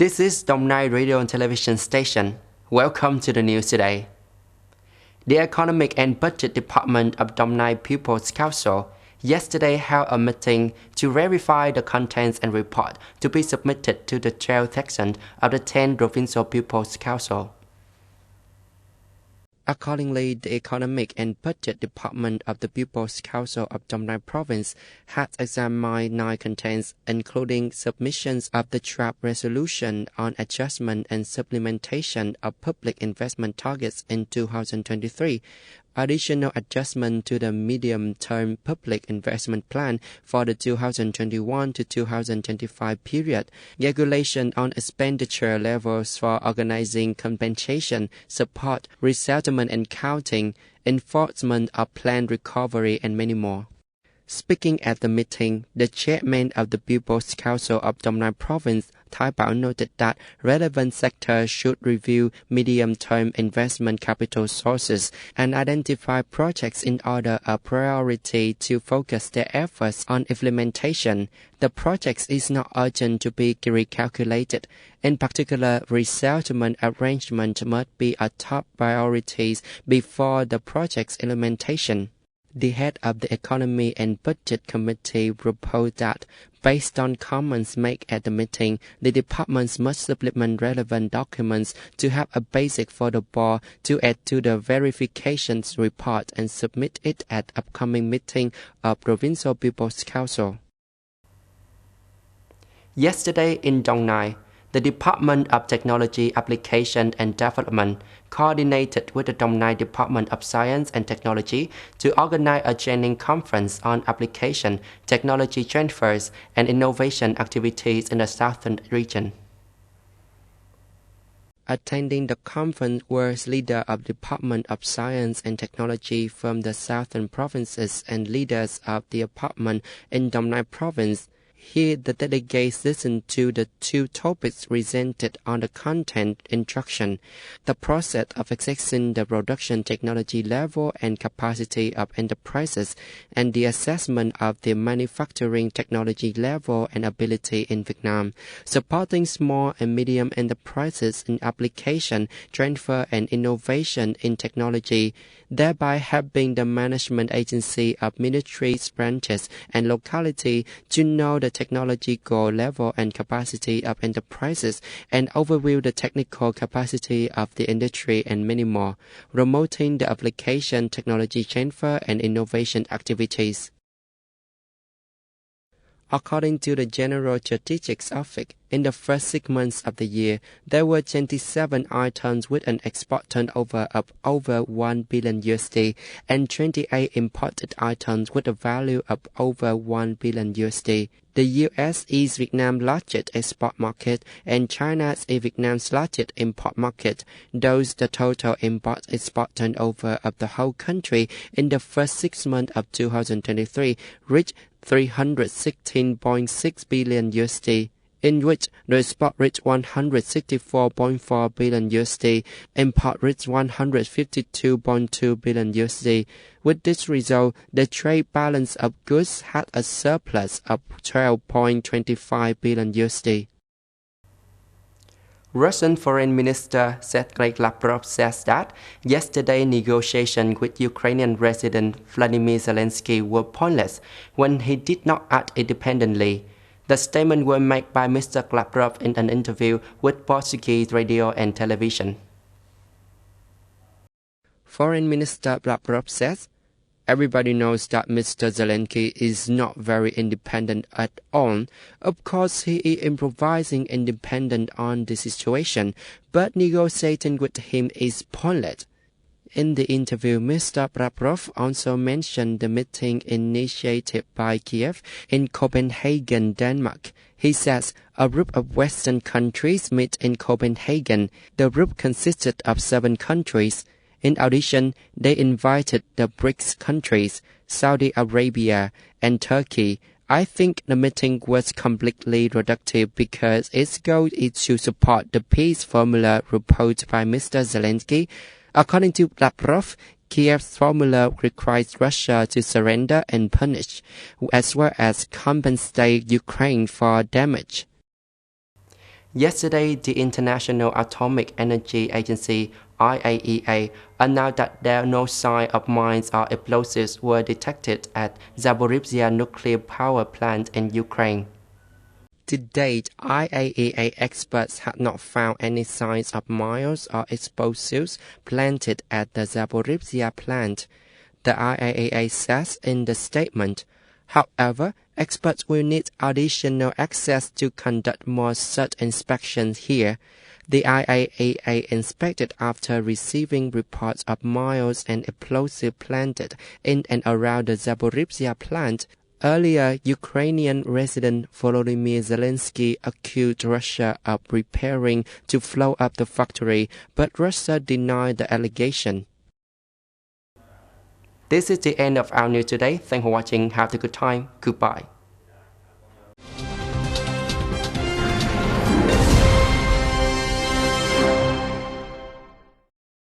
This is Dong Nai Radio and Television Station. Welcome to the news today. The Economic and Budget Department of Dong Nai People's Council yesterday held a meeting to verify the contents and report to be submitted to the 12th section of the 10th Provincial People's Council. Accordingly, the Economic and Budget Department of the People's Council of Dong Nai Province has examined 9 contents, including submissions of the draft resolution on adjustment and supplementation of public investment targets in 2023, additional adjustment to the medium-term public investment plan for the 2021 to 2025 period, regulation on expenditure levels for organizing compensation, support, resettlement and counting, enforcement of plan recovery, and many more. Speaking at the meeting, the chairman of the People's Council of Dong Nai Province, Tai Bao, noted that relevant sectors should review medium-term investment capital sources and identify projects in order of priority to focus their efforts on implementation. The projects is not urgent to be recalculated. In particular, resettlement arrangement must be a top priority before the project's implementation. The head of the Economy and Budget Committee proposed that, based on comments made at the meeting, the departments must supplement relevant documents to have a basis for the board to add to the verification report and submit it at upcoming meeting of Provincial People's Council. Yesterday in Dong Nai, the Department of Technology Application and Development coordinated with the Dong Nai Department of Science and Technology to organize a training conference on application, technology transfers, and innovation activities in the southern region. Attending the conference were leaders of the Department of Science and Technology from the southern provinces and leaders of the department in Dong Nai Province. Here, the delegates listened to the 2 topics presented on the content instruction, the process of assessing the production technology level and capacity of enterprises, and the assessment of the manufacturing technology level and ability in Vietnam, supporting small and medium enterprises in application, transfer, and innovation in technology, thereby helping the management agency of ministries, branches, and locality to know the technological level and capacity of enterprises and overview the technical capacity of the industry and many more, promoting the application, technology transfer, and innovation activities. According to the General Statistics Office, in the first 6 months of the year, there were 27 items with an export turnover of over $1 billion and 28 imported items with a value of over $1 billion. The U.S. is Vietnam's largest export market and China is Vietnam's largest import market, thus the total import-export turnover of the whole country in the first 6 months of 2023 reached $316.6 billion, in which the export reached $164.4 billion, import reached $152.2 billion. With this result, the trade balance of goods had a surplus of $12.25 billion. Russian Foreign Minister Sergei Lavrov says that yesterday negotiations with Ukrainian President Vladimir Zelensky were pointless when he did not act independently. The statement was made by Mr. Lavrov in an interview with Portuguese radio and television. Foreign Minister Lavrov says, "Everybody knows that Mr. Zelensky is not very independent at all. Of course, he is improvising independent on the situation, but negotiating with him is pointless." In the interview, Mr. Lavrov also mentioned the meeting initiated by Kiev in Copenhagen, Denmark. He says a group of Western countries met in Copenhagen. The group consisted of 7 countries. In addition, they invited the BRICS countries, Saudi Arabia, and Turkey. I think the meeting was completely productive because its goal is to support the peace formula proposed by Mr. Zelensky. According to Lavrov, Kiev's formula requires Russia to surrender and punish, as well as compensate Ukraine for damage. Yesterday, the International Atomic Energy Agency (IAEA) announced that there no sign of mines or explosives were detected at Zaporizhzhia nuclear power plant in Ukraine. To date, IAEA experts have not found any signs of mines or explosives planted at the Zaporizhzhia plant, the IAEA says in the statement. However, experts will need additional access to conduct more such inspections here. The IAEA inspected after receiving reports of mines and explosives planted in and around the Zaporizhzhia plant. Earlier, Ukrainian President Volodymyr Zelensky accused Russia of preparing to blow up the factory, but Russia denied the allegation. This is the end of our news today. Thanks for watching. Have a good time. Goodbye.